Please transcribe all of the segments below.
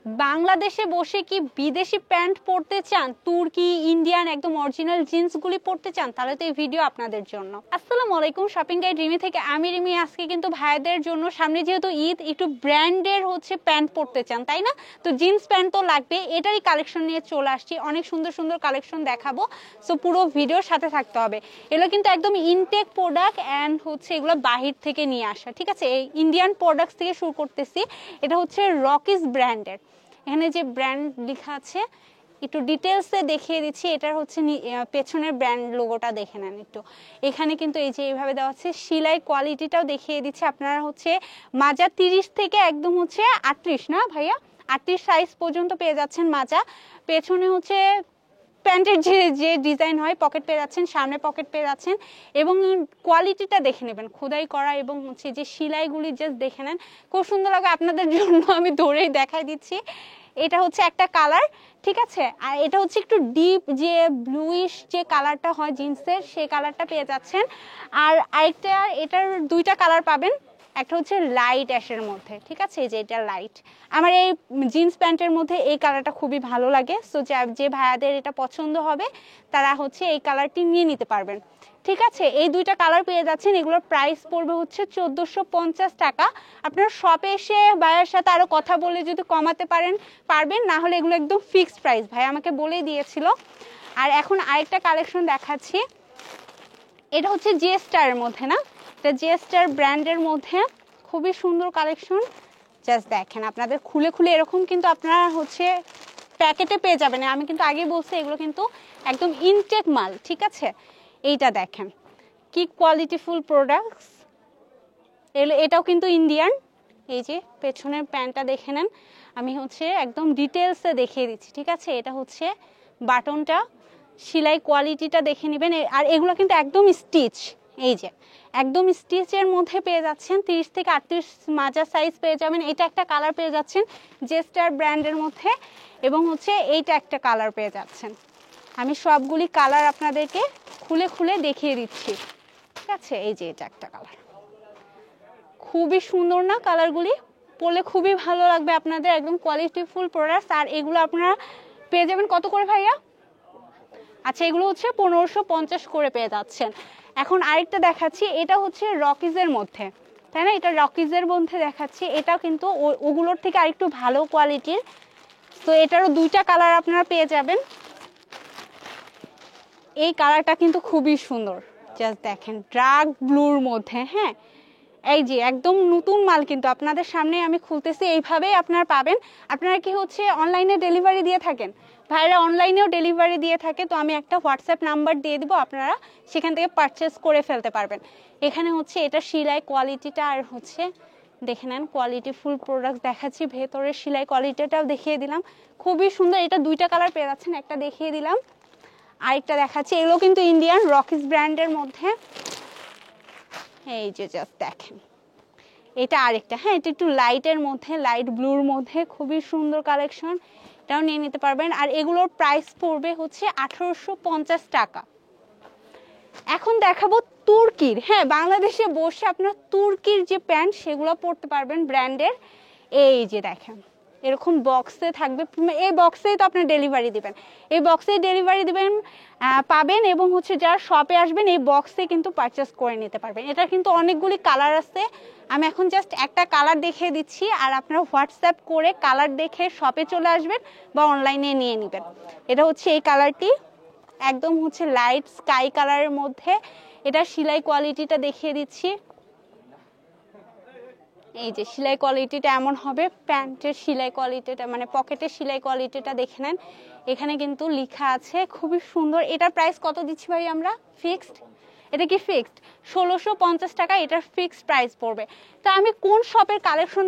বাংলাদেশে বসে কি বিদেশি প্যান্ট পরতে চান, তুর্কি ইন্ডিয়ান একদম অরিজিনাল জিন্সগুলি পরতে চান, তাহলে তো এই ভিডিও আপনাদের জন্য। আসসালামু আলাইকুম, শপিং গাইড রিমি থেকে আমি রিমি। আজকে কিন্তু ভাইদের জন্য, সামনে যেহেতু ঈদ, একটু ব্র্যান্ডের প্যান্ট পরতে চান তাই না, তো জিন্স প্যান্ট তো লাগবে, এটারই কালেকশন নিয়ে চলে আসছি। অনেক সুন্দর সুন্দর কালেকশন দেখাবো, সো পুরো ভিডিওর সাথে থাকতে হবে। এগুলো কিন্তু একদম ইনটেক প্রোডাক্ট অ্যান্ড এগুলো বাহির থেকে নিয়ে আসা, ঠিক আছে। এই ইন্ডিয়ান প্রোডাক্টস থেকে শুরু করতেছি। এটা হচ্ছে রকিস ব্র্যান্ডের, এখানে যে ব্র্যান্ড লেখা আছে একটু ডিটেলসে দেখিয়ে দিচ্ছি। এটার পেছনের ব্র্যান্ড লোগোটা দেখে নেন একটু। এখানে কিন্তু এই যে এইভাবে দেওয়া আছে, সেলাই কোয়ালিটিটাও দেখিয়ে দিচ্ছি। আপনারা মাজা 30 থেকে একদম 38 না ভাইয়া, 38 সাইজ পর্যন্ত পেয়ে যাচ্ছেন মাজা। পেছনে প্যান্টের যে ডিজাইন হয়, পকেট পেয়ে যাচ্ছেন, সামনে পকেট পেয়ে যাচ্ছেন, এবং কোয়ালিটিটা দেখে নেবেন, খোদাই করা এবং যে সেলাইগুলি জাস্ট দেখে নেন, খুব সুন্দর লাগে। আপনাদের জন্য আমি ধরেই দেখাই দিচ্ছি। এটা একটা কালার, ঠিক আছে। আর এটা একটু ডিপ যে ব্লুইশ যে কালারটা হয় জিন্সের, সেই কালারটা পেয়ে যাচ্ছেন। আর আরেকটা, এটার দুইটা কালার পাবেন, একটা লাইট অ্যাশের মধ্যে, ঠিক আছে। এই যে এটা লাইট, আমার এই জিন্স প্যান্টের মধ্যে এই কালারটা খুবই ভালো লাগে। সো যে ভাইয়াদের এটা পছন্দ হবে তারা এই কালারটি নিয়ে নিতে পারবেন, ঠিক আছে। এই দুইটা কালার পেয়ে যাচ্ছেন। এগুলোর প্রাইস পড়বে 1450 টাকা। আপনার শপে এসে ভাইয়ার সাথে আরো কথা বলে যদি কমাতে পারবেন, না হলে এগুলো একদম ফিক্সড প্রাইস, ভাই আমাকে বলেই দিয়েছিল। আর এখন আরেকটা কালেকশন দেখাচ্ছি। এটা জি স্টারের মধ্যে না, এটা জি স্টার ব্র্যান্ডের মধ্যে খুবই সুন্দর কালেকশন। জাস্ট দেখেন, আপনাদের খুলে খুলে এরকম কিন্তু আপনারা প্যাকেটে পেয়ে যাবেন। আমি কিন্তু আগেই বলছি এগুলো কিন্তু একদম ইনটেক মাল, ঠিক আছে। এইটা দেখেন কি কোয়ালিটিফুল প্রোডাক্টস, এটাও কিন্তু ইন্ডিয়ান। এই যে পেছনের প্যান্টটা দেখে নেন, আমি একদম ডিটেলসে দেখিয়ে দিচ্ছি, ঠিক আছে। এটা বাটনটা, সেলাই কোয়ালিটিটা দেখে নেবেন। আর এগুলো কিন্তু একদম স্টিচ, এই যে একদম স্টিচের মধ্যে পেয়ে যাচ্ছেন। 30 থেকে 38 মাজা সাইজ পেয়ে যাবেন। এটা একটা কালার পেয়ে যাচ্ছেন জেস্টার ব্র্যান্ডের মধ্যে, এবং এইটা একটা কালার পেয়ে যাচ্ছেন। আমি সবগুলি কালার আপনাদেরকে খুলে খুলে দেখিয়ে দিচ্ছি, ঠিক আছে। এই যে এটা একটা কালার, খুবই সুন্দর না কালারগুলি, পরলে খুবই ভালো লাগবে আপনাদের, একদম কোয়ালিটিফুল প্রোডাক্টস। আর এগুলো আপনারা পেয়ে যাবেন কত করে ভাইয়া? আচ্ছা, এগুলো 1550 করে পেয়ে যাচ্ছেন। এখন আরেকটা দেখাচ্ছি, এটা রকিজের মধ্যে, তাই না, এটা রকিজের মধ্যে দেখাচ্ছি। এটা কিন্তু ওগুলোর থেকে আরেকটু ভালো কোয়ালিটির। তো এটারও দুইটা কালার আপনারা পেয়ে যাবেন। এই কালারটা কিন্তু খুবই সুন্দর, জাস্ট দেখেন, ডার্ক ব্লুর মধ্যে। হ্যাঁ, এই যে একদম নতুন মাল কিন্তু আপনাদের সামনে আমি খুলতেছি, এইভাবেই আপনারা পাবেন। আপনারা কি অনলাইনে ডেলিভারি দিয়ে থাকেন? ভাইরা অনলাইনেও ডেলিভারি দিয়ে থাকে, তো আমি একটা হোয়াটসঅ্যাপ নাম্বার দিয়ে দিব, আপনারা সেখান থেকে পারচেস করে ফেলতে পারবেন। এখানে এটা সেলাই কোয়ালিটিটা, আর দেখে নেন কোয়ালিটি ফুল প্রোডাক্ট দেখাচ্ছি। ভেতরের সেলাই কোয়ালিটিটাও দেখিয়ে দিলাম, খুবই সুন্দর। এটা দুইটা কালার পেয়ে যাচ্ছেন, একটা দেখিয়ে দিলাম, আরেকটা দেখাচ্ছি। এগুলো কিন্তু ইন্ডিয়ান রকিস ব্র্যান্ডের মধ্যে। এই যে জাস্ট দেখেন, এটা আরেকটা। হ্যাঁ, এটা একটু লাইটের মধ্যে, লাইট ব্লুর মধ্যে, খুবই সুন্দর কালেকশন, এটাও নিয়ে নিতে পারবেন। আর এগুলোর প্রাইস পড়বে 1850 টাকা। এখন দেখাবো তুর্কির। হ্যাঁ, বাংলাদেশে বসে আপনার তুর্কির যে প্যান্ট, সেগুলো পরতে পারবেন ব্র্যান্ডের। এই যে দেখেন, এরকম বক্সে থাকবে, এই বক্সেই তো আপনি ডেলিভারি দিবেন, এই বক্সেই ডেলিভারি দিবেন পাবেন, এবং যারা শপে আসবেন এই বক্সে কিন্তু পারচেস করে নিতে পারবেন। এটা কিন্তু অনেকগুলি কালার আছে, আমি এখন জাস্ট একটা কালার দেখিয়ে দিচ্ছি। আর আপনারা হোয়াটসঅ্যাপ করে কালার দেখে শপে চলে আসবেন বা অনলাইনে নিয়ে নেবেন। এটা এই কালারটি একদম লাইট স্কাই কালারের মধ্যে। এটা সেলাই কোয়ালিটিটা দেখিয়ে দিচ্ছি। এই যে সেলাই কোয়ালিটিটা এমন হবে, প্যান্টের সেলাই কোয়ালিটিটা মানে পকেটের সেলাই কোয়ালিটিটা দেখে নেন। এখানে কিন্তু লেখা আছে, খুবই সুন্দর। এটার প্রাইস কত দিচ্ছি ভাই আমরা? ফিক্সড। এটা কি ফিক্সড? 1650 টাকা এটার ফিক্সড প্রাইস পড়বে। তা আমি কোন শপের কালেকশন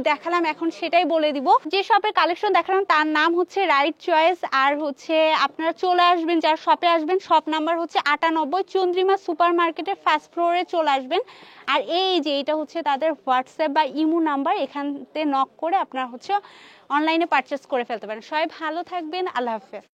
দেখালাম এখন সেটাই বলে দিব। যে শপের কালেকশন দেখালাম তার নাম রাইট চয়েস। আর আপনারা চলে আসবেন, যার শপে আসবেন, শপ নাম্বার 98 চন্দ্রিমা সুপার মার্কেটের ফার্স্ট ফ্লোরে চলে আসবেন। আর এই যে এটা তাদের হোয়াটসঅ্যাপ বা ইমো নাম্বার, এখানতে নক করে আপনারা অনলাইনে পারচেস করে ফেলতে পারেন। সবাই ভালো থাকবেন, আল্লাহ হাফেজ।